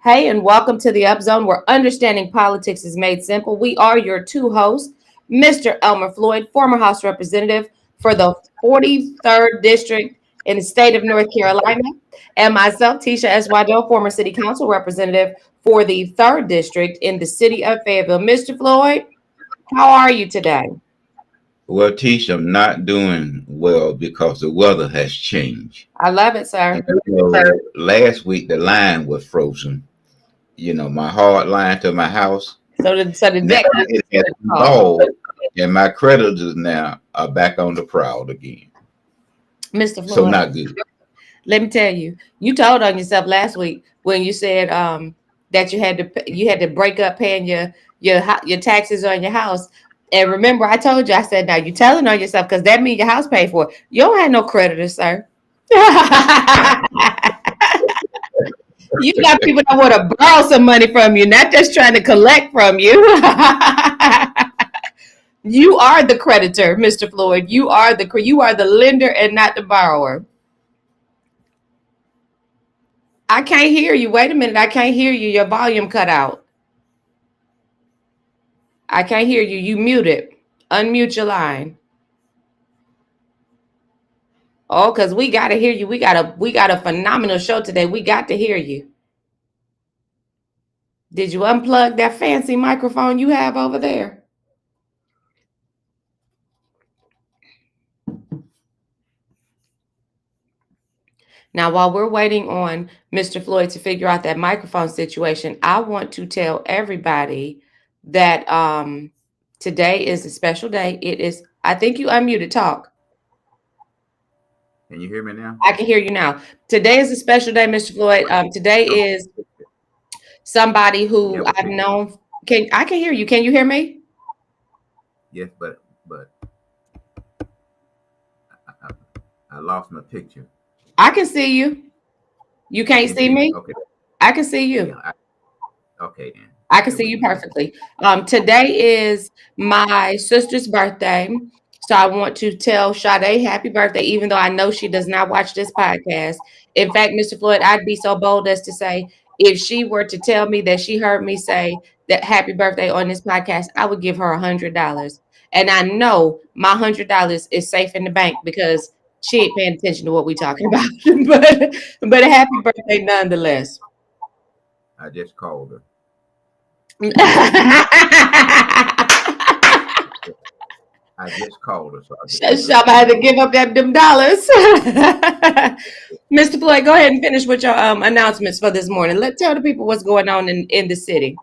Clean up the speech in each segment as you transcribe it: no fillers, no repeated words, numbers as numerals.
Hey, and welcome to the Up Zone, where understanding politics is made simple. We are your two hosts, Mr. Elmer Floyd, former House Representative for the 43rd District in the state of North Carolina, and myself, Tisha S. Waddell, former City Council Representative for the 3rd District in the city of Fayetteville. Mr. Floyd, how are you today? Well, Tisha, I'm not doing well because the weather has changed. I love it, sir. And last week the line was frozen. My hard line to my house. So the Now deck is it has thawed, and my creditors now are back on the prowl again. Mr. So Floyd. not good. Let me tell you, you told on yourself last week when you said that you had to break up paying your taxes on your house. And remember, I told you, I said, now you're telling on yourself because that means your house paid for. You don't have no creditors, sir. You got people that want to borrow some money from you, not just trying to collect from you. You are the creditor, Mr. Floyd. You are the lender and not the borrower. I can't hear you. Wait a minute. I can't hear you. Your volume cut out. I can't hear you. You muted. Unmute your line. Oh, because we gotta hear you. We got a phenomenal show today. We got to hear you. Did you unplug that fancy microphone you have over there? Now, while we're waiting on Mr. Floyd to figure out that microphone situation, I want to tell everybody that today is a special day. It is, I think you unmuted, talk. Can you hear me now? I can hear you now. Today is a special day, Mr. Floyd. Today is somebody who I've known. I can hear you. Can you hear me? Yes, but I, I lost my picture. I can see you. You can't see me? Okay. I can see you. Yeah, okay then. I can see you perfectly. Today is my sister's birthday. So I want to tell Sade happy birthday, even though I know she does not watch this podcast. In fact, Mr. Floyd, I'd be so bold as to say, if she were to tell me that she heard me say that happy birthday on this podcast, I would give her $100. And I know my $100 is safe in the bank because she ain't paying attention to what we're talking about. but a happy birthday nonetheless. I just called her. I just called her. So Shop had to give up them dollars. Mr. Floyd, go ahead and finish with your announcements for this morning. Tell the people what's going on in the city.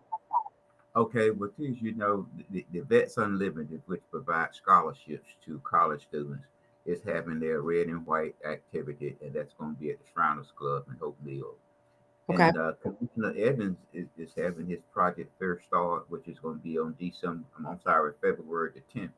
Okay, well, as you know, the Vets Unlimited, which provides scholarships to college students, is having their red and white activity, and that's going to be at the Shriners Club in Hopefield. Okay. And Commissioner Evans is having his Project Fair Start, which is going to be on February the 10th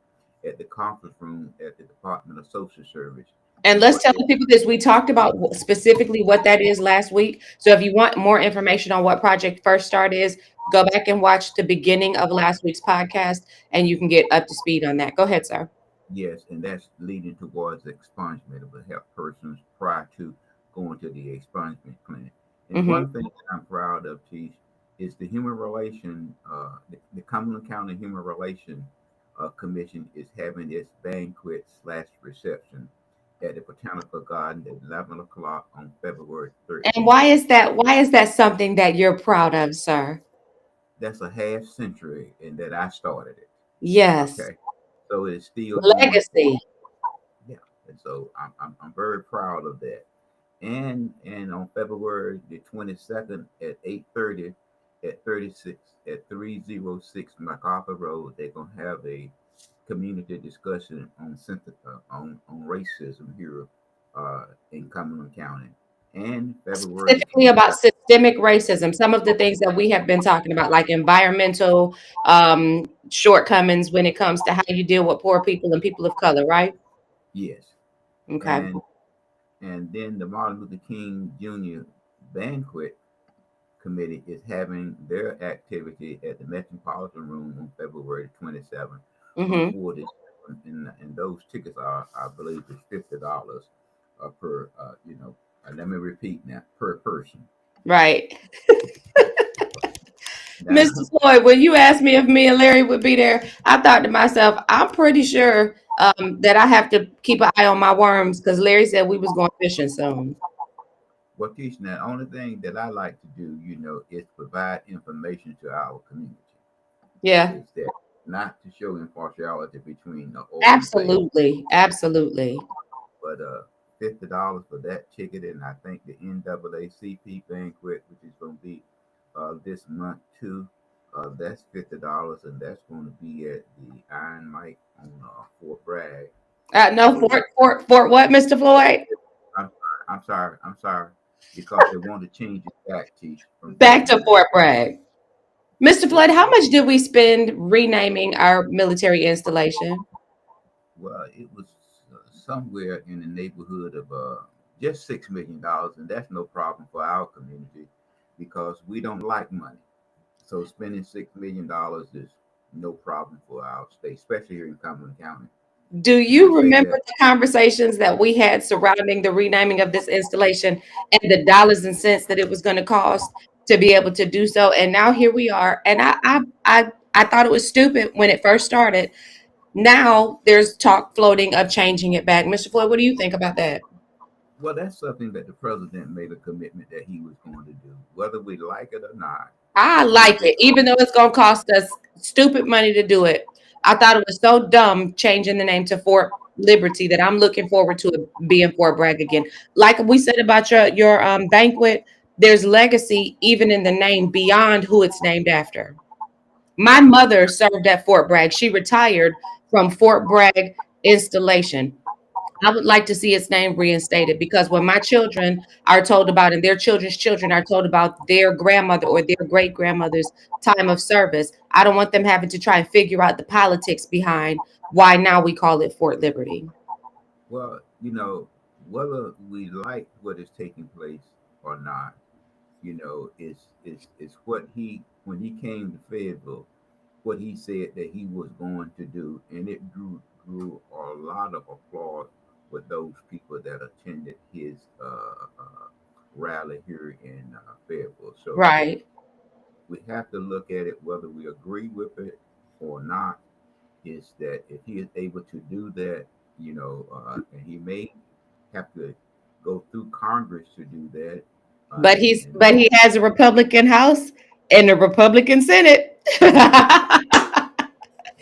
at the conference room at the Department of Social Service. And let's tell the people this. We talked about specifically what that is last week. So if you want more information on what Project First Start is, go back and watch the beginning of last week's podcast, and you can get up to speed on that. Go ahead, sir. Yes, and that's leading towards the expungement of the health persons prior to going to the expungement clinic. And one thing that I'm proud of, Chief, is the the Cumberland County Human Relation Commission is having its banquet/reception at the Botanical Garden at 11 o'clock on February 13th. And why is that? Why is that something that you're proud of, sir? That's a half century, and that I started it. Yes. Okay, so it's still legacy. Yeah, and so I'm very proud of that. And on February the 22nd at 8:30 at 306 MacArthur Road, they're gonna have a community discussion on racism here in Cumberland County. And February Specifically about systemic racism, some of the things that we have been talking about, like environmental shortcomings when it comes to how you deal with poor people and people of color, right? Yes. Okay. And then the Martin Luther King Jr. Banquet Committee is having their activity at the Metropolitan Room on February 27th. And those tickets are, I believe, is $50 per. Let me repeat now, per person. Right. Now, Mr. Floyd, when you asked me if me and Larry would be there, I thought to myself, I'm pretty sure that I have to keep an eye on my worms because Larry said we was going fishing soon. what teaching the only thing that I like to do, is provide information to our community. Yeah, Is that not to show impartiality between the organization, absolutely. Absolutely. but $50 for that ticket, and I think the NAACP banquet, which is going to be this month too, that's $50, and that's going to be at the Iron Mike on Fort Bragg. No, So Fort what, Mr. Floyd? I'm, I'm sorry, because they want to change it back to from Back Fort to Bragg. Fort Bragg. Mr. Yes, Floyd, how ma'am. much did we spend renaming our military installation? Well, it was somewhere in the neighborhood of just $6 million, and that's no problem for our community because we don't like money. So spending $6 million is no problem for our state, especially here in Cumberland County. Do And I you say remember that, the conversations that we had surrounding the renaming of this installation and the dollars and cents that it was going to cost to be able to do so? And now here we are. And I thought it was stupid when it first started. Now there's talk floating of changing it back. Mr. Floyd, what do you think about that? well, that's something that the president made a commitment that he was going to do, whether we like it or not. I He like it, just even though it's going to cost us stupid money to do it. I thought it was so dumb changing the name to Fort Liberty that I'm looking forward to it being Fort Bragg again. Like we said about your banquet, there's legacy even in the name beyond who it's named after. My mother served at Fort Bragg. She retired from Fort Bragg installation. I would like to see its name reinstated because when my children are told about and their children's children are told about their grandmother or their great grandmother's time of service, I don't want them having to try and figure out the politics behind why now we call it Fort Liberty. well, whether we like what is taking place or not, is what he when he came to Fayetteville, what he said that he was going to do, and it drew a lot of applause with those people that attended his rally here in Fayetteville. So Right. we have to look at it whether we agree with it or not. Is that if he is able to do that, and he may have to go through Congress to do that, But and he's and but he has a Republican House and a Republican Senate.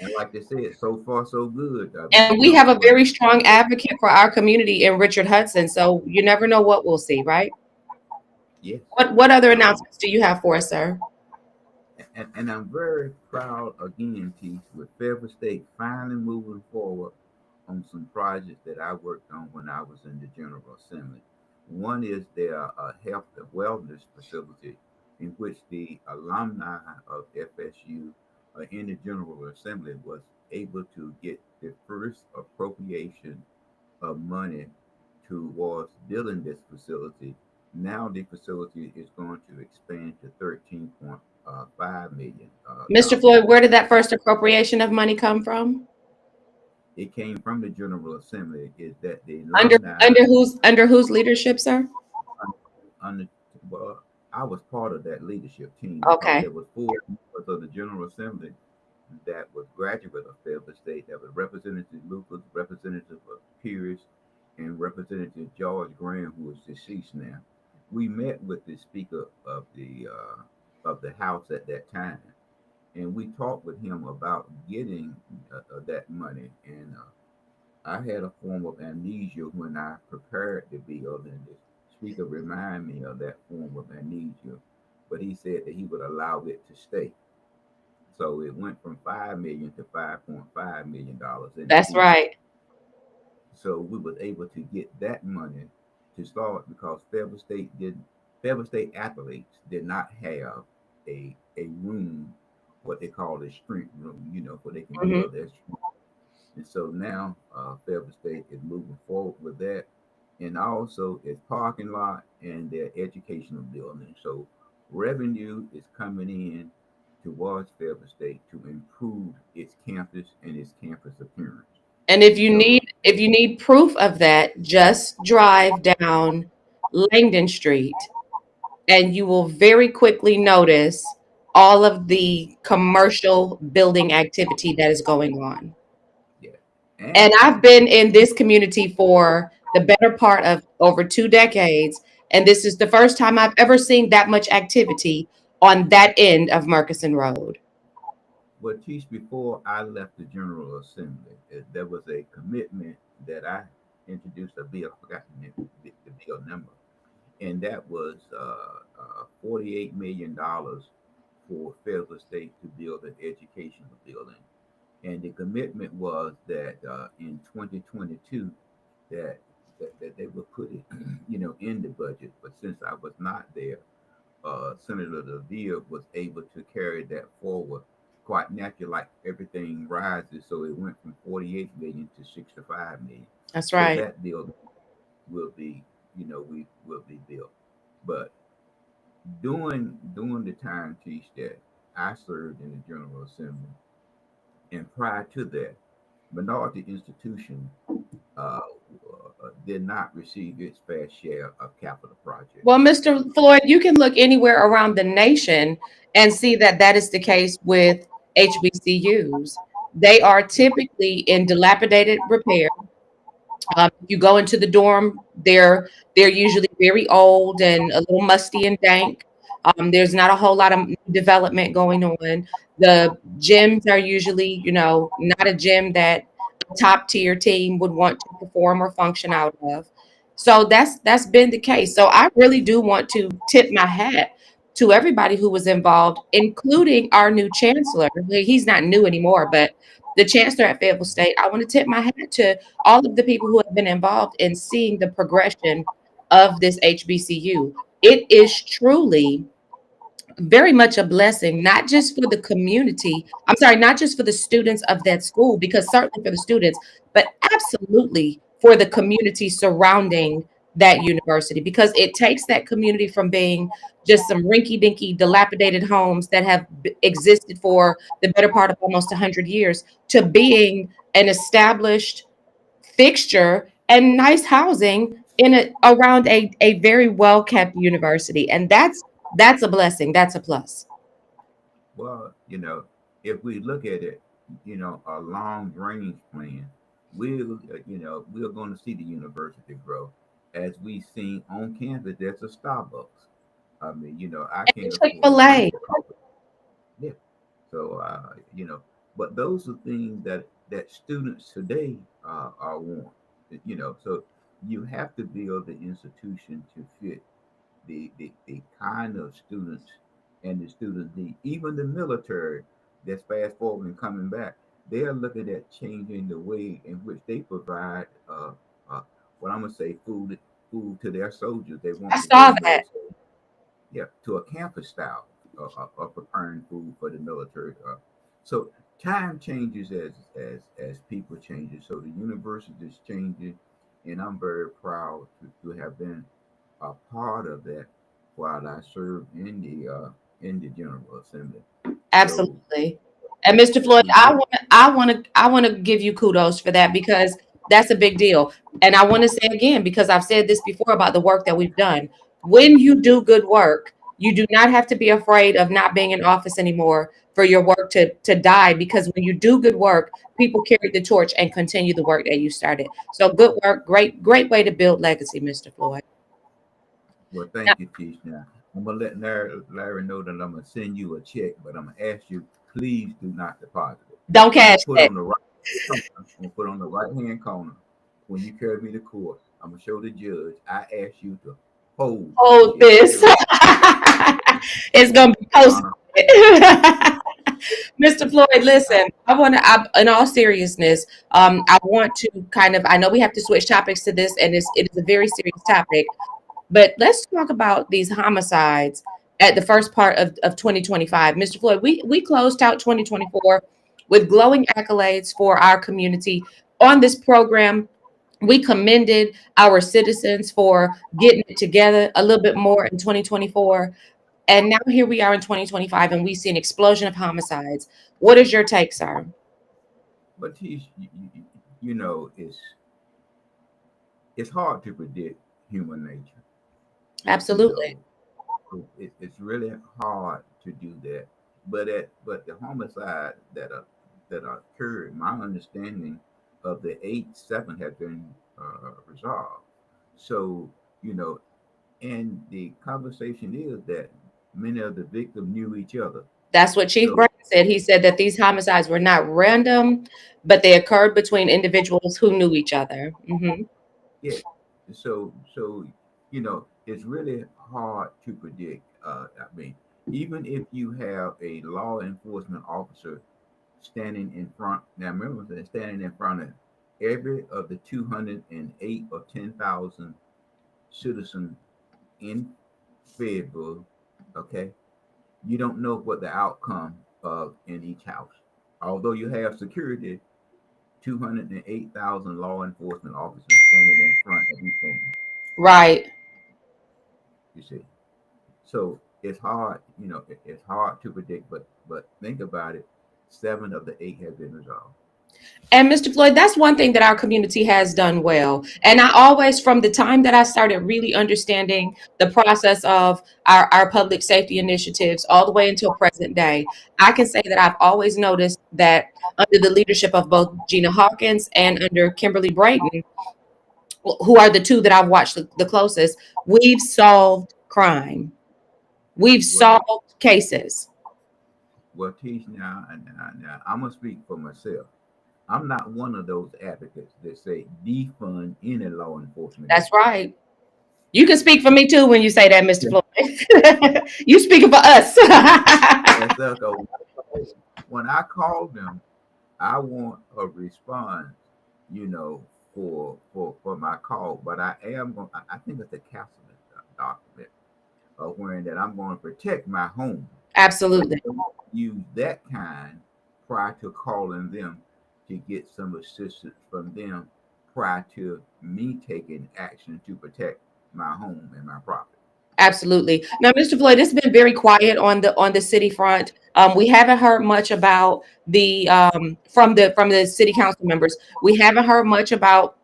and like they said, so far so good. And we have a But very strong advocate for our community in Richard Hudson. So you never know what we'll see, right? yes, What other uh, announcements do you have for us, sir? and I'm very proud again, Teach, with Fayetteville State finally moving forward on some projects that I worked on when I was in the General Assembly. One is their health and wellness facility, in which the alumni of FSU in the General Assembly was able to get the first appropriation of money towards building this facility. Now the facility is going to expand to 13.5 million Mr. dollars. Floyd, where did that first appropriation of money come from? It came from the General Assembly. Is that the Under alumni under whose leadership, sir? under well, I was part of that leadership team because Okay. there was four members of the General Assembly that was graduate of Fayetteville State. That was Representative Lucas, Representative Pierce, and Representative George Graham, who is deceased now. We met with the Speaker of the House at that time, and we talked with him about getting that money. And I had a form of amnesia when I prepared the bill, and the speaker reminded me of that form of amnesia. But he said that he would allow it to stay. So it went from 5 million to $5.5 million in the That's future. right. So we was able to get that money to start because Fayetteville State athletes did not have a room, what they call a strength room, where they can Hmm. build their strength. And so now Fayetteville State is moving forward with that. And also its parking lot and their educational building. So revenue is coming in towards Fayetteville State to improve its campus and its campus appearance. And if you So need proof of that, just drive down Langdon Street and you will very quickly notice all of the commercial building activity that is going on. Yeah. And And I've been in this community for the better part of over 2 decades. And this is the first time I've ever seen that much activity on that end of Murkison Road. what Teach, before I left the General Assembly, there was a commitment that I introduced a bill, I forgot the bill number, and that was $48 million for Fayetteville State to build an educational building. And the commitment was that in 2022 that, that they would put it, in the budget. But since I was not there, Senator DeVille was able to carry that forward quite naturally, like everything rises. So it went from 48 million to 65 million. That's So right. that building will be, we will be built. But during the time, Teach, that I served in the General Assembly, and prior to that, minority institution did not receive its fair share of capital projects. Well, Mr. Floyd, you can look anywhere around the nation and see that that is the case with HBCUs. They are typically in dilapidated repair. If you go into the dorm, they're usually very old and a little musty and dank. There's not a whole lot of development going on. The gyms are usually, not a gym that a top tier team would want to perform or function out of. So that's been the case. So I really do want to tip my hat to everybody who was involved, including our new chancellor. He's not new anymore, but the chancellor at Fayetteville State. I want to tip my hat to all of the people who have been involved in seeing the progression of this HBCU. It is truly very much a blessing, not just for the community. I'm sorry, not just for the students of that school, because certainly for the students, but absolutely for the community surrounding that university, because it takes that community from being just some rinky dinky, dilapidated homes that have existed for the better part of almost 100 years to being an established fixture and nice housing in around a very well kept university. And that's a blessing. That's a plus. Well, if we look at it, a long range plan, we're going to see the university grow. As we seen on campus, there's a Starbucks. I mean, I And can't afford to drink Chick-fil-A. the coffee. Yeah. So, but those are things that students today are want. So you have to build the institution to fit the kind of students and the students need. Even the military that's fast forward and coming back, they are looking at changing the way in which they provide uh, what I'm gonna say food to their soldiers. They I want to go saw more that. so, yeah, to a campus style of preparing food for the military. So time changes as people changes. So the university is changing, and I'm very proud to have been a part of that while I served in the General Assembly. So Absolutely. And Mr. as Floyd, we look, I want to give you kudos for that because that's a big deal. And I want to say again, because I've said this before about the work that we've done. When you do good work, you do not have to be afraid of not being in office anymore for your work to die, because when you do good work, people carry the torch and continue the work that you started. So good work, great way to build legacy, Mr. Floyd. well, Now, thank you, Teach. Now I'm gonna let Larry know that I'm gonna send you a check, but I'm gonna ask you, please do not deposit it. don't I'm gonna cash put that. on the right corner. I'm gonna put on the right hand corner. When you carry me to court, I'm gonna show the judge. I ask you to hold this Hold check. this. It's gonna be Your posted. Honor. Mr. Floyd, listen, in all seriousness, I want to I know we have to switch topics to this, and it is a very serious topic, but let's talk about these homicides at the first part of 2025. Mr. Floyd, we closed out 2024 with glowing accolades for our community on this program. We commended our citizens for getting it together a little bit more in 2024. And now here we are in 2025 and we see an explosion of homicides. What is your take, sir? But he's, it's hard to predict human nature. You Absolutely. know, it's really hard to do that. but the homicide that occurred, my understanding of the 8-7 have been resolved. So you know, and the conversation is that many of the victims knew each other. That's what Chief So Brown said. He said that these homicides were not random, but they occurred between individuals who knew each other. yeah, so it's really hard to predict. I mean, even if you have a law enforcement officer standing in front. Now remember, they're standing in front of every of the 208 or 10,000 citizens in Fayetteville. Okay, you don't know what the outcome of in each house. Although you have security, 208,000 law enforcement officers standing in front of each home. Right. You see, so it's hard. It's hard to predict. But think about it. 7 of the 8 have been resolved. And Mr. Floyd, that's one thing that our community has done well. And I always, from the time that I started really understanding the process of our public safety initiatives all the way until present day, I can say that I've always noticed that under the leadership of both Gina Hawkins and under Kimberly Brayton, who are the two that I've watched the closest, we've solved crime. We've Well, solved cases. Teach now, I'm gonna speak for myself. I'm not one of those advocates that say defund any law enforcement That's agency. right. You can speak for me too when you say that, Mr. Yeah. Floyd. You speaking for us. And so when I call them, I want a response, you know, for my call. But I am going. I think it's a council document wherein that I'm going to protect my home. But Absolutely. don't use that kind prior to calling them to get some assistance from them prior to me taking action to protect my home and my property. Absolutely. Now, Mr. Floyd, it's been very quiet on the city front. We haven't heard much about the from the city council members. We haven't heard much about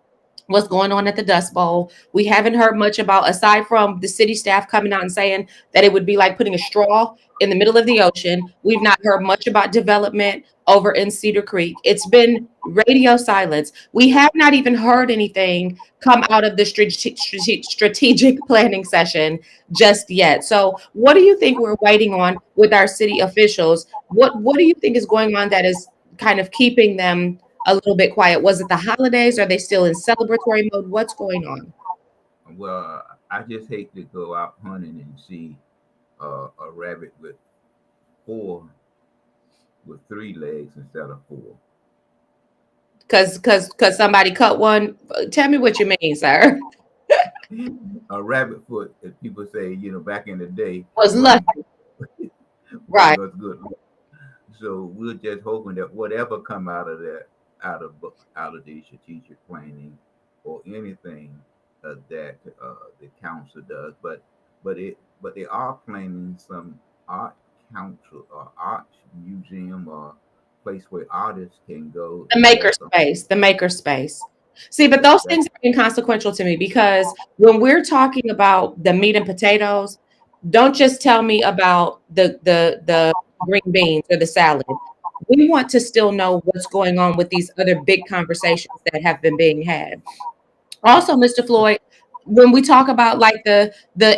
what's going on at the Dust Bowl. We haven't heard much about, aside from the city staff coming out and saying that it would be like putting a straw in the middle of the ocean. We've not heard much about development over in Cedar Creek. It's been radio silence. We have not even heard anything come out of the strategic planning session just yet. So, what do you think we're waiting on with our city officials? What do you think is going on that is kind of keeping them a little bit quiet? Was it the holidays? Are they still in celebratory mode? What's going on? Well, I just hate to go out hunting and see a rabbit four with 3 legs instead of 4. Because somebody cut one. Tell me what you mean, sir. A rabbit foot, as people say, back in the day, Was bring lucky, right? bring us good luck. So we're just hoping that whatever come out of that, out of the strategic planning or anything that the council does, but they are planning some art council or art museum or place where artists can go The and maker have some. space, the maker space. See, but Yeah, those that things are inconsequential to me because when we're talking about the meat and potatoes, don't just tell me about the green beans or the salad. We want to still know what's going on with these other big conversations that have been being had. Also, Mr. Floyd, when we talk about like the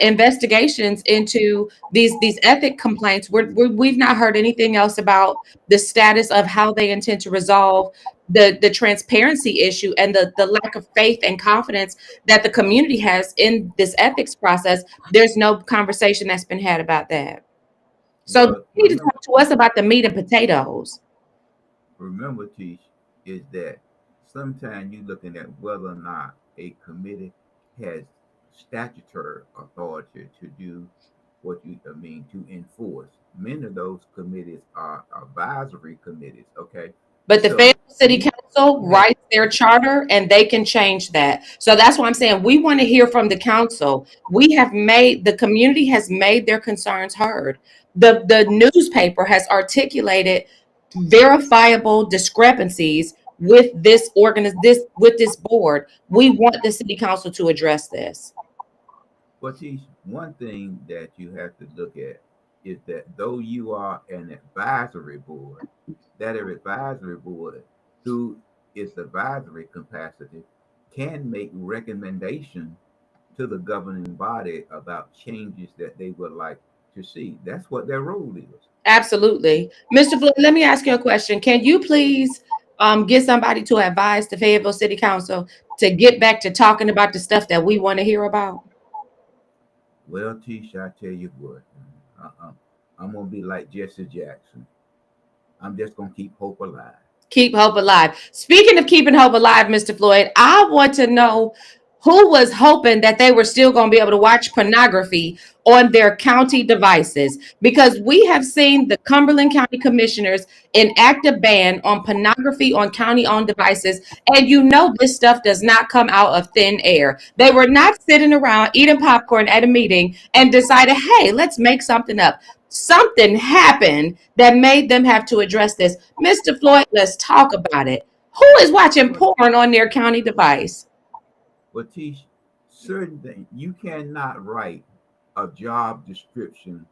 investigations into these ethic complaints, we've not heard anything else about the status of how they intend to resolve the transparency issue and the lack of faith and confidence that the community has in this ethics process. There's no conversation that's been had about that. So well you need to talk to us about the meat and potatoes. remember, Teach, is that sometimes you're looking at whether or not a committee has statutory authority to do what to enforce. Many of those committees are advisory committees, okay? But the So Fayetteville City you Council have, writes their charter and they can change that. So that's why I'm saying we want to hear from the council. The community has made their concerns heard. The newspaper has articulated verifiable discrepancies with with this board. We want the city council to address this. Teach, one thing that you have to look at. is that though you are an advisory board, that advisory board, through its advisory capacity, can make recommendations to the governing body about changes that they would like to see. That's what their role is. Absolutely. Mr. Floyd, let me ask you a question. Can you please get somebody to advise the Fayetteville City Council to get back to talking about the stuff that we want to hear about? Well, Tisha, I tell you what, I, I'm gonna be like Jesse Jackson. I'm just gonna keep hope alive. Keep hope alive. Speaking of keeping hope alive, Mr. Floyd, I want to know who was hoping that they were still going to be able to watch pornography on their county devices, because we have seen the Cumberland County Commissioners enact a ban on pornography on county owned devices. And you know, this stuff does not come out of thin air. They were not sitting around eating popcorn at a meeting and decided, hey, let's make something up. Something happened that made them have to address this. Mr. Floyd, let's talk about it. Who is watching Well, porn on their county device? well, Tisha, certain things you cannot write a job description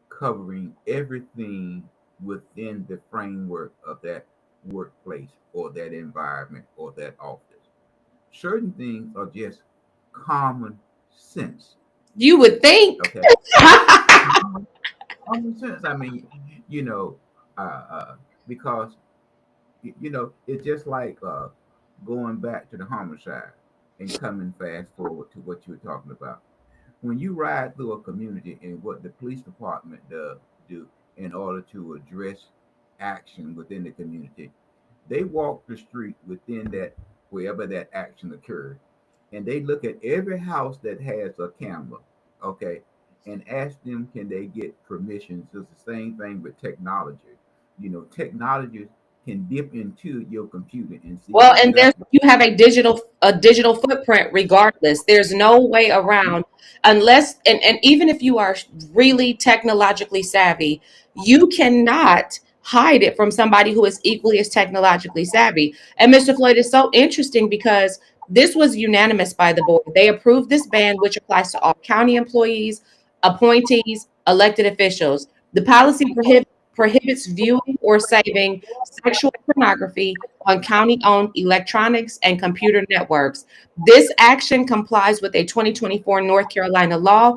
covering everything within the framework of that workplace or that environment or that office. Certain things are just common sense. You would think. Okay, common, common sense. I mean, you know, because it's just like going back to the homicide and coming fast forward to what you were talking about. When you ride through a community and what the police department does do in order to address action within the community, they walk the street within that wherever that action occurred, and they look at every house that has a camera, okay, and ask them can they get permissions. It's the same thing with technology. Technology can dip into your computer and see Well, and there's exactly. you have a digital footprint regardless. There's no way around unless and even if you are really technologically savvy, you cannot hide it from somebody who is equally as technologically savvy. And Mr. Floyd is so interesting because this was unanimous by the board. They approved this ban, which applies to all county employees, appointees, elected officials. The policy prohibits viewing or saving sexual pornography on county owned electronics and computer networks. This action complies with a 2024 North Carolina law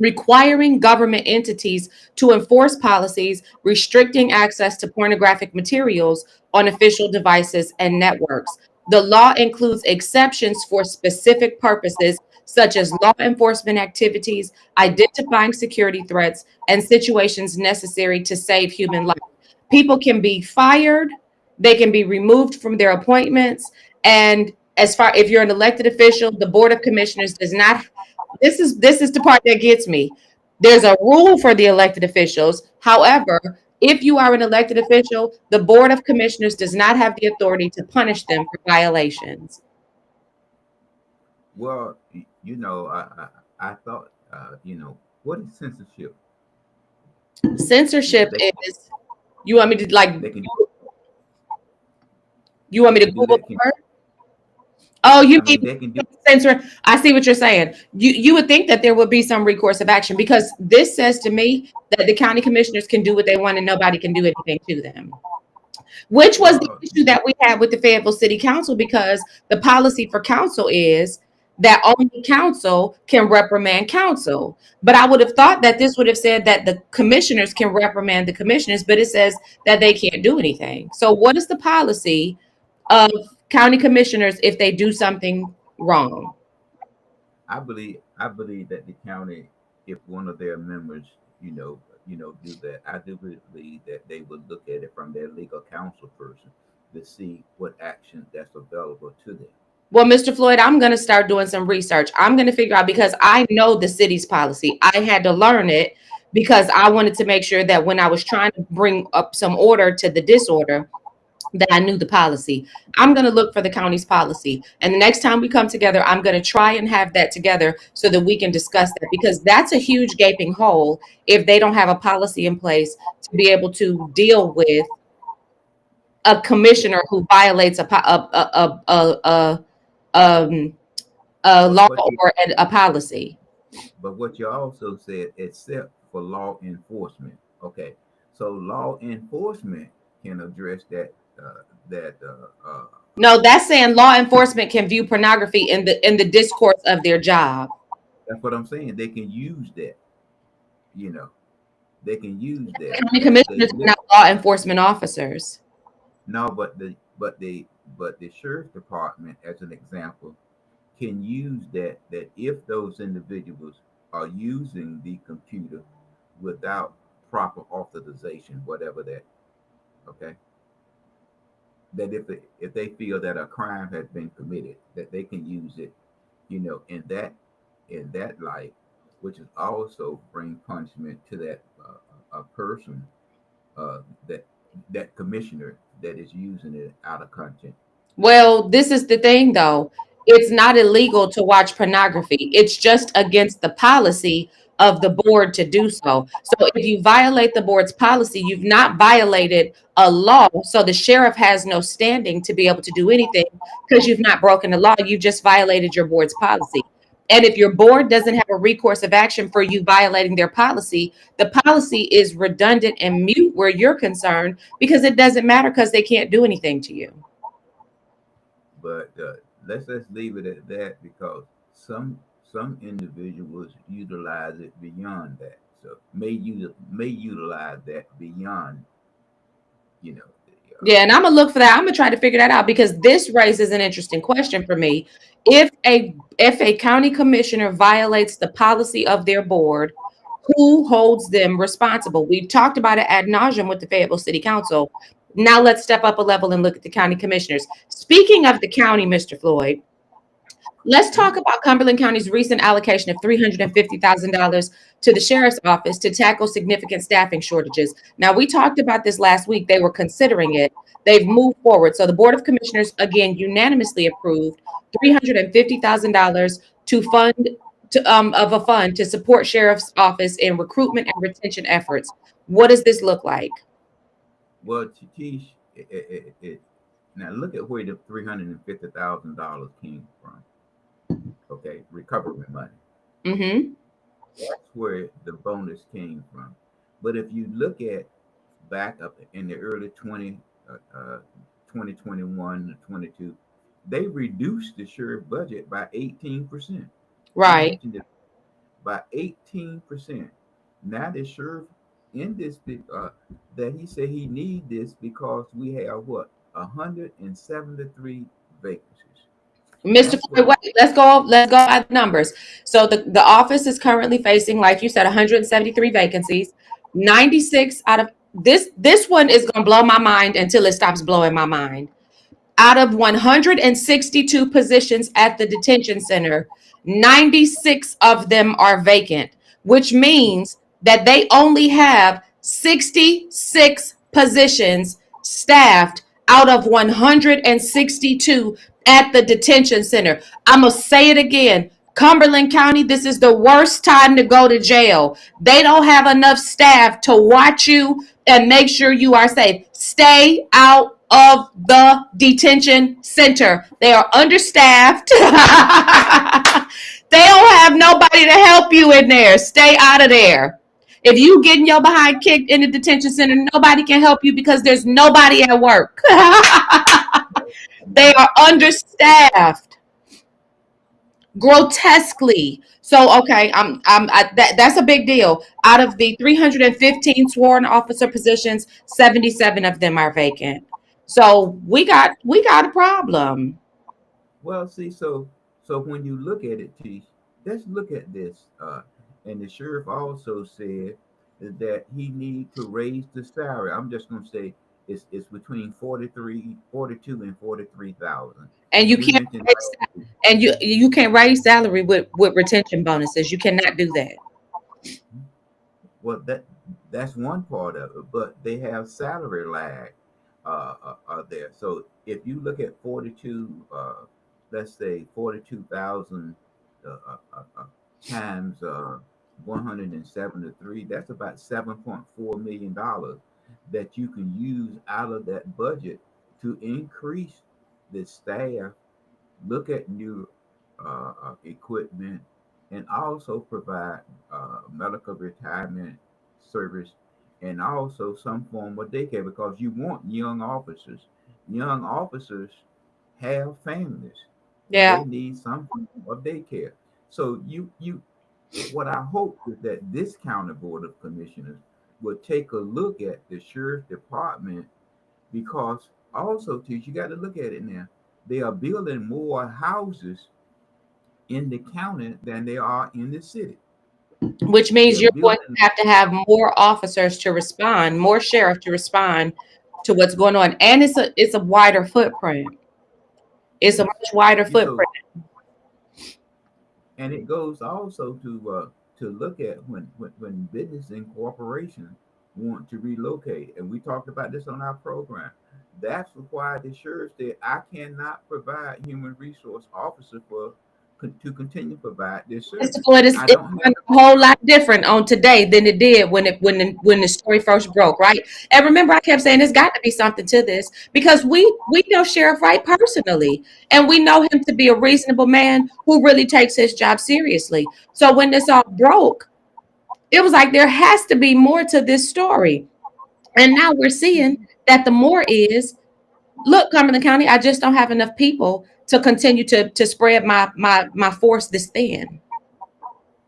requiring government entities to enforce policies restricting access to pornographic materials on official devices and networks. The law includes exceptions for specific purposes, such as law enforcement activities, identifying security threats, and situations necessary to save human life. People can be fired, they can be removed from their appointments, and as far if you're an elected official, the Board of Commissioners does not. This is the part that gets me. There's a rule for the elected officials. However, if you are an elected official, the Board of Commissioners does not have the authority to punish them for violations. Well, I thought, what is censorship? Censorship They is you want me to like they can you want me they to can do Google that. the word? Oh, you I mean mean, they can do. censor? I see what you're saying. You would think that there would be some recourse of action because this says to me that the county commissioners can do what they want and nobody can do anything to them. Which was the Well, issue that we had with the Fayetteville City Council because the policy for council is that only council can reprimand council. But I would have thought that this would have said that the commissioners can reprimand the commissioners, but it says that they can't do anything. So what is the policy of county commissioners if they do something wrong? I believe that the county, if one of their members, do that, I do believe that they would look at it from their legal counsel person to see what action that's available to them. Well, Mr. Floyd, I'm going to start doing some research. I'm going to figure out because I know the city's policy. I had to learn it because I wanted to make sure that when I was trying to bring up some order to the disorder, that I knew the policy. I'm going to look for the county's policy. And the next time we come together, I'm going to try and have that together so that we can discuss that because that's a huge gaping hole if they don't have a policy in place to be able to deal with a commissioner who violates um, a But law what you or a policy. but what you also said, except for law enforcement. Okay, so law enforcement can address that No, that's saying law enforcement can view pornography in the discourse of their job. that's what I'm saying. They can use that. You know, they can use that. County They commissioners are not law enforcement officers. no, but the sheriff's department, as an example, can use that if those individuals are using the computer without proper authorization, whatever that, okay, that if they feel that a crime has been committed, that they can use it, in that light, which is also bring punishment to that a person, uh, that that commissioner that is using it out of content. Well, this is the thing though. It's not illegal to watch pornography. It's just against the policy of the board to do so. So if you violate the board's policy, you've not violated a law. So the sheriff has no standing to be able to do anything because you've not broken the law. You just violated your board's policy. And if your board doesn't have a recourse of action for you violating their policy, the policy is redundant and mute where you're concerned because it doesn't matter because they can't do anything to you. But let's just leave it at that, because some individuals utilize it beyond that. So may utilize that beyond, you know, the, Yeah, and I'm gonna look for that. I'm gonna try to figure that out because this raises an interesting question for me. If a county commissioner violates the policy of their board, who holds them responsible? We've talked about it ad nauseum with the Fayetteville City Council. Now let's step up a level and look at the county commissioners. Speaking of the county, Mr. Floyd, let's talk about Cumberland County's recent allocation of $350,000 to the sheriff's office to tackle significant staffing shortages. Now, we talked about this last week. They were considering it. They've moved forward. So the Board of Commissioners again unanimously approved $350,000 to fund of a fund to support sheriff's office in recruitment and retention efforts. What does this look like? well, Tish, now look at where the $350,000 came from. Okay, recovery money. Mm-hmm. That's where the bonus came from. But if you look at back up in the early 2021 to 22, they reduced the sheriff budget by 18%. He Right. mentioned it, by 18%. Now the sheriff in this that he said he need this because we have what, 173 vacancies. Mr. That's Floyd, what. wait, let's go by the numbers. So the office is currently facing, like you said, 173 vacancies. 96 out of this one is gonna blow my mind until it stops blowing my mind. Out of 162 positions at the detention center, 96 of them are vacant, which means that they only have 66 positions staffed out of 162 at the detention center. I'm going to say it again. Cumberland County, this is the worst time to go to jail. They don't have enough staff to watch you and make sure you are safe. Stay out of the detention center. They are understaffed. They don't have nobody to help you in there. Stay out of there. If you getting your behind kicked in the detention center, nobody can help you because there's nobody at work. They are understaffed grotesquely. So okay, that's a big deal. Out of the 315 sworn officer positions, 77 of them are vacant. So we got a problem. Well, see, so when you look at it, T, let's look at this. And the sheriff also said that he need to raise the salary. I'm just going to say it's between 42 and 43,000. And And you you can't mentioned and you can't raise salary with retention bonuses. You cannot do that. well, that's one part of it, but they have salary lag there. So if you look at 42, let's say 42,000 uh, uh, uh, uh, times 173, that's about $7.4 million that you can use out of that budget to increase the staff, look at new equipment, and also provide medical retirement service, and also some form of daycare because you want young officers. Young officers have families and Yeah. they need some form of daycare. So what I hope is that this county board of commissioners will take a look at the sheriff's department because also too, you got to look at it now. They are building more houses in the county than they are in the city. Which means They're you're going building. to have more officers to respond, more sheriff to respond to what's going on. And it's a wider footprint. It's a Yes. much wider So footprint. and it goes also to look at when business and corporations want to relocate, and we talked about this on our program. That's why the sheriff said I cannot provide human resource officer to continue to provide this Mr. service. Floyd, I it's don't have. a whole lot different on today than it did when the story first broke, right? And remember, I kept saying there's got to be something to this because we know Sheriff Wright personally, and we know him to be a reasonable man who really takes his job seriously. So when this all broke, it was like there has to be more to this story, and now we're seeing that the more is. Look, Cumberland County, I just don't have enough people to continue to spread my force this thin.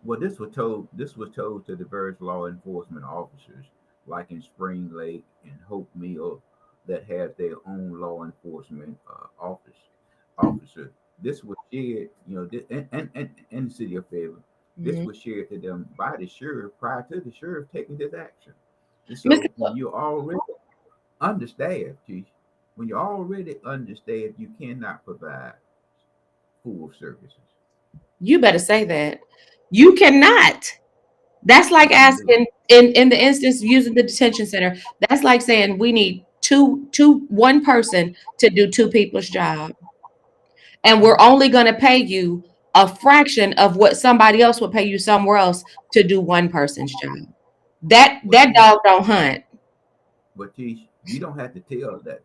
Well, this was told to the various law enforcement officers, like in Spring Lake and Hope Mill, that have their own law enforcement officer. This was shared, and in the city of Fayetteville. This Mhm. was shared to them by the sheriff prior to the sheriff taking this action. And Mr. so when you're already understaffed, Chief, when you're already understaffed, you cannot provide full services. You better say that. You cannot. That's like You can do. asking in the instance using the detention center. That's like saying we need one person to do two people's job, and we're only going to pay you a fraction of what somebody else would pay you somewhere else to do one person's job. Well, That Chief, dog don't hunt. but Tish, you don't have to tell that.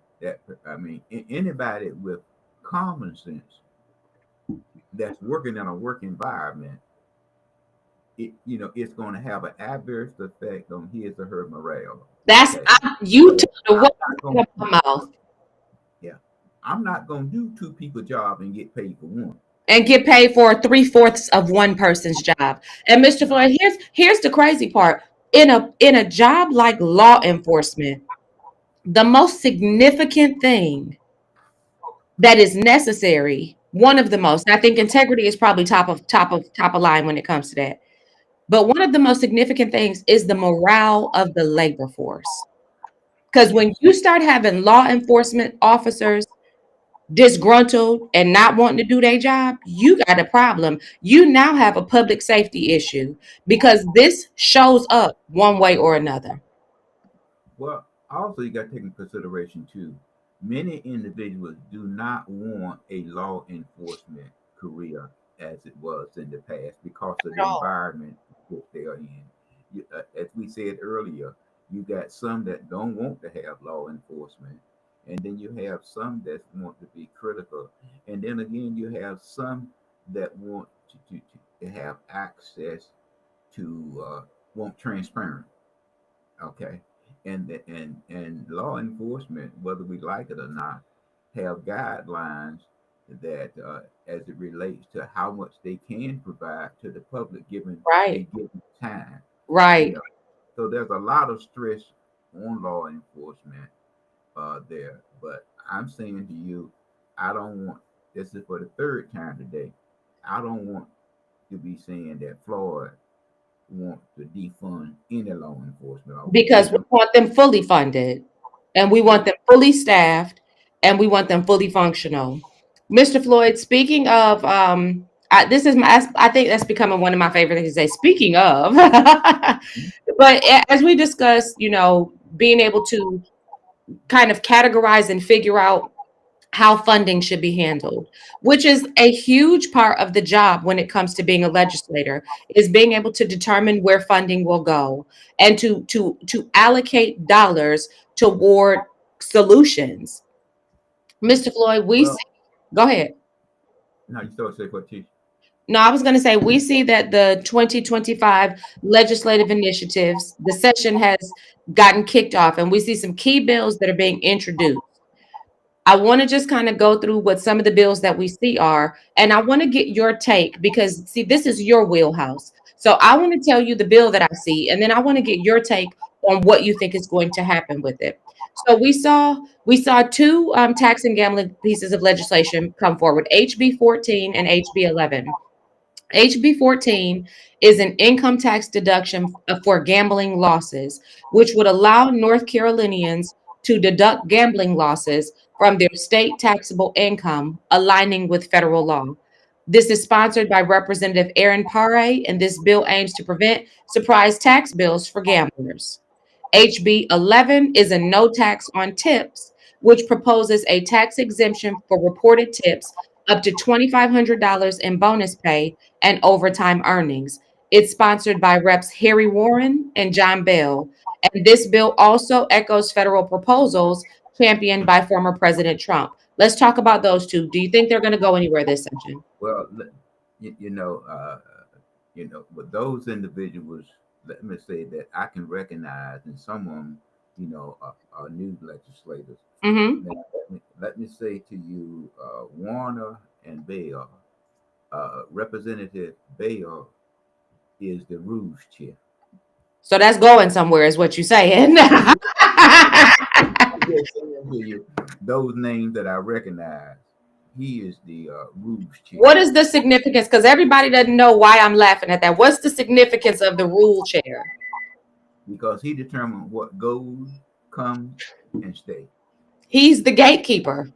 I mean, anybody with common sense that's working in a work environment, it's going to have an adverse effect on his or her morale. Okay, You so took the I'm words not out going. of my mouth. Yeah, I'm not going to do two people job and get paid for one. And get paid for three-fourths of one person's job. And Mr. No. Floyd, here's the crazy part. In a job like law enforcement, the most significant thing that is necessary, one of the most, I think integrity is probably top of line when it comes to that. But one of the most significant things is the morale of the labor force. Because when Yes. you start having law enforcement officers disgruntled and not wanting to do their job, you got a problem. You now have a public safety issue because this shows up one way or another. Well, also you got to take into consideration too. Many individuals do not want a law enforcement career as it was in the past because of the At all. environment that they are in. As we said earlier, you got some that don't want to have law enforcement, and then you have some that want to be critical, and then again you have some that want to have access to want transparent. Okay, and law enforcement, whether we like it or not, have guidelines that as it relates to how much they can provide to the public given a Right. given time. You Right. know, so there's a lot of stress on law enforcement there. But I'm saying to you, I don't want. This is for the third time today. I don't want to be saying that Floyd want to defund any law enforcement officer. Because we want them fully funded and we want Yes. them fully staffed and we want them fully functional. Mr. Floyd, speaking of, this is I think that's becoming one of my favorite things to say. Speaking of, but as we discussed, being able to kind of categorize and figure out how funding should be handled, which is a huge part of the job when it comes to being a legislator, is being able to determine where funding will go and to allocate dollars toward solutions. Mr. Floyd, we see, Well, go ahead. now you start to say what, Chief? No, I was going to say we see that the 2025 legislative initiatives, the session has gotten kicked off, and we see some key bills that are being introduced. I want to just kind of go through what some of the bills that we see are, and I want to get your take because, see, this is your wheelhouse. So I want to tell you the bill that I see, and then I want to get your take on what you think is going to happen with it. So we saw two tax and gambling pieces of legislation come forward: HB 14 and HB 11. HB 14 is an income tax deduction for gambling losses, which would allow North Carolinians to deduct gambling losses from their state taxable income, aligning with federal law. This is sponsored by Representative Aaron Pare, and this bill aims to prevent surprise tax bills for gamblers. HB 11 is a no tax on tips, which proposes a tax exemption for reported tips up to $2,500 in bonus pay and overtime earnings. It's sponsored by Reps Harry Warren and John Bell. And this bill also echoes federal proposals championed by former President Trump. Let's talk about those two. Do you think they're going to go anywhere this session? Well, you, you know, with those individuals, let me say that I can recognize, and some of them, are new legislators. Mm-hmm. Now, let me say to you, Warner and Bell, Representative Bell is the Rouge chair. So that's going somewhere, is what you're saying. I'm just saying to you, those names that I recognize, he is the Rouge chair. What is the significance? Because everybody doesn't know why I'm laughing at that. What's the significance of the rule chair? Because he determined what goes, comes, and stays. He's the gatekeeper.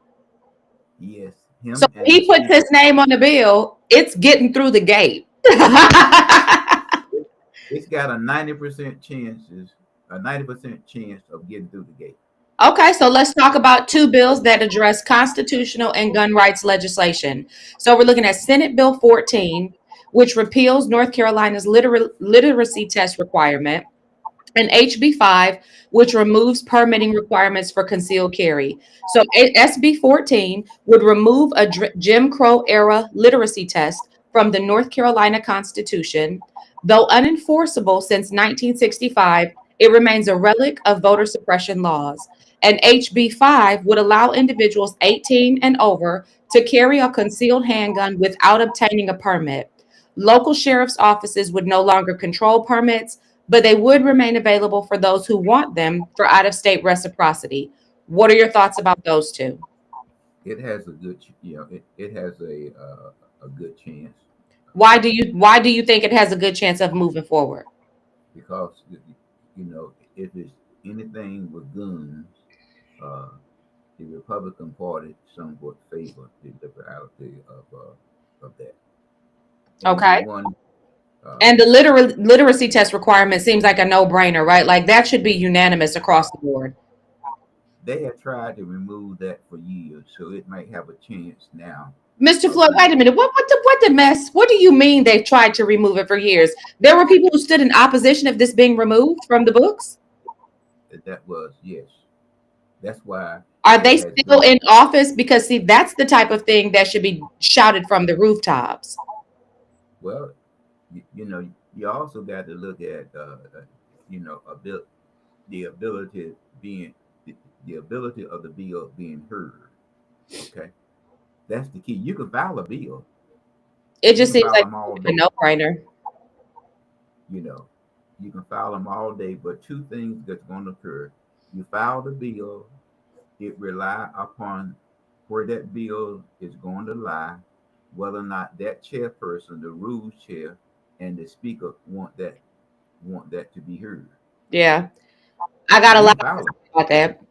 Yes, him So and the he puts his speaker. name on the bill, it's getting through the gate. It's got a 90% chance of getting through the gate. Okay, so let's talk about two bills that address constitutional and gun rights legislation. So we're looking at Senate Bill 14, which repeals North Carolina's literacy test requirement, and HB 5, which removes permitting requirements for concealed carry. So SB 14 would remove a Jim Crow era literacy test from the North Carolina Constitution. Though unenforceable since 1965, it remains a relic of voter suppression laws. And HB 5 would allow individuals 18 and over to carry a concealed handgun without obtaining a permit. Local sheriff's offices would no longer control permits, but they would remain available for those who want them for out-of-state reciprocity. What are your thoughts about those two? It has a good, it has a good chance. Why do you think it has a good chance of moving forward? Because if it's anything with guns, uh, the Republican Party somewhat favor the liberality of that. And the Okay. one, uh, And the literacy test requirement seems like a no-brainer, right? Like that should be unanimous across the board. they have tried to remove that for years, so it might have a chance now Mr. of Floyd, wait a being. minute. What the mess? What do you mean they've tried to remove it for years? There were people who stood in opposition of this being removed from the books. That was, yes. That's why Are it they has still been. in office? Because see, that's the type of thing that should be shouted from the rooftops. Well, you also got to look at the ability being the ability of the bill being heard. Okay, that's the key. You can file a bill. It You just can seems file like them all a day. no-brainer. You know, you can file them all day, but two things that's going to occur: you file the bill, it rely upon where that bill is going to lie, whether or not that chairperson, the rules chair, and the speaker want that to be heard. Yeah, I got a You lot can file to it. say about that.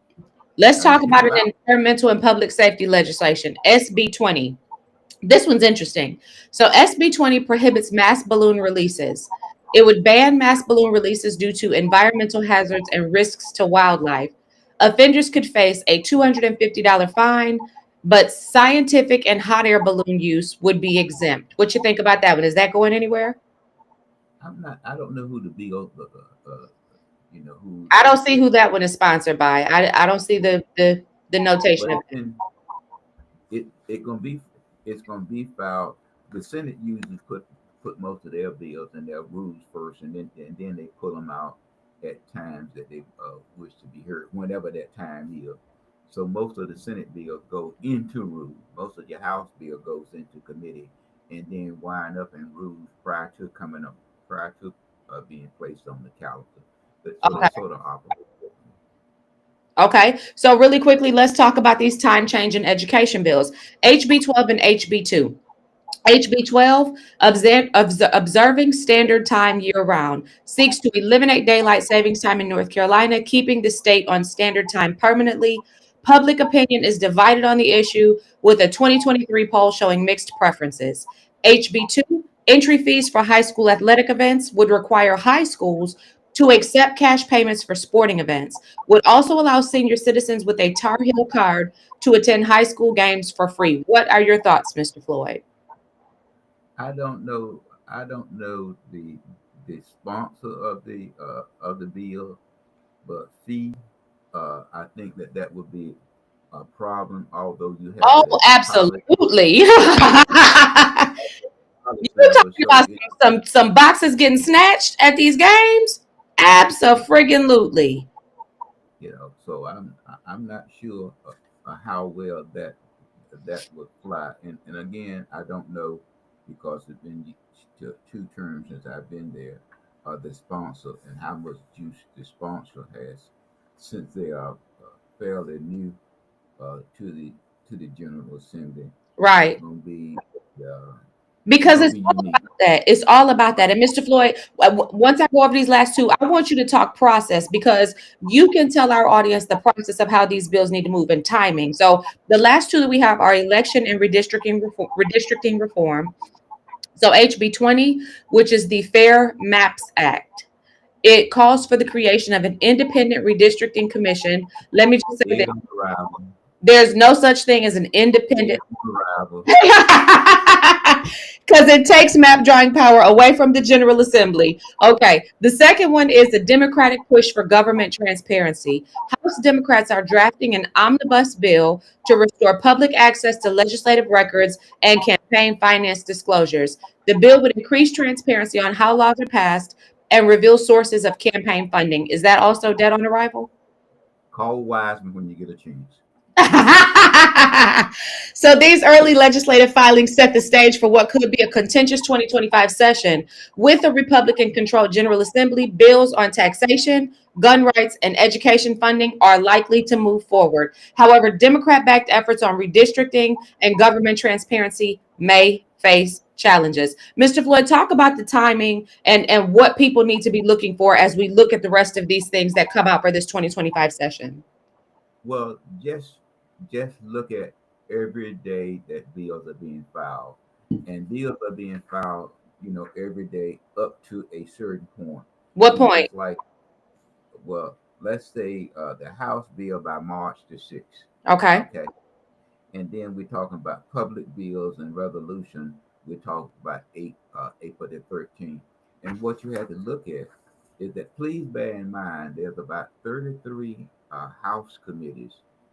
Let's I mean, talk you about can it file in environmental and public safety legislation, SB 20. This one's interesting. So SB 20 prohibits mass balloon releases. It would ban mass balloon releases due to environmental hazards and risks to wildlife. Offenders could face a $250 fine, but scientific and hot air balloon use would be exempt. What you think about that one? Is that going anywhere? I'm not. I don't know who the bill. Who I don't see who that one is sponsored by. I don't see the but notation of it can. It gonna be. It's gonna be filed. the Senate usually put most of their bills and their rules first, and then they pull them out at times that they wish to be heard, whenever that time is. So most of the Senate bill go into rules. Most of your House bill goes into committee, and then wind up in rules prior to being placed on the calendar. So Okay. they sort of operate. Okay. So really quickly, let's talk about these time change and education bills. HB 12 and HB 2. HB 12, observing standard time year round, seeks to eliminate daylight savings time in North Carolina, keeping the state on standard time permanently. Public opinion is divided on the issue, with a 2023 poll showing mixed preferences. HB 2, entry fees for high school athletic events would require high schools to accept cash payments for sporting events, would also allow senior citizens with a Tar Heel card to attend high school games for free. What are your thoughts, Mr. Floyd? I don't know. I don't know the sponsor of the bill, but fee. I think that would be a problem. Although you have Oh, it at the absolutely. You college level, talking so about some boxes getting snatched at these games? Absolutely. So I'm not sure how well that would fly. And again, I don't know because it's been two terms since I've been there. The sponsor and how much juice the sponsor has, since they are fairly new to the General Assembly. It's Right. gonna be uh, it's Because gonna it's be all unique. about that. It's all about that. And Mr. Floyd, once I go over these last two, I want you to talk process because you can tell our audience the process of how these bills need to move and timing. So the last two that we have are election and redistricting reform. So HB 20, which is the Fair Maps Act. It calls for the creation of an independent redistricting commission. Let me just say that Dead on arrival. there's no such thing as an independent Dead on arrival. because it takes map drawing power away from the General Assembly. Okay. The second one is the Democratic push for government transparency. House Democrats are drafting an omnibus bill to restore public access to legislative records and campaign finance disclosures. The bill would increase transparency on how laws are passed and reveal sources of campaign funding. Is that also dead on arrival? Call Wiseman when you get a chance. So these early legislative filings set the stage for what could be a contentious 2025 session. With a Republican controlled General Assembly, bills on taxation, gun rights, and education funding are likely to move forward. However, Democrat backed efforts on redistricting and government transparency may face challenges. Mr. Floyd, talk about the timing and what people need to be looking for as we look at the rest of these things that come out for this 2025 session. Well, just look at every day that bills are being filed, and bills are being filed, every day up to a certain point. What point? It's like, well, let's say the House bill by March the 6th. Okay. Okay, and then we're talking about public bills and resolution. We're talking about April the 13th. And what you have to look at is that, please bear in mind there's about 33 House committees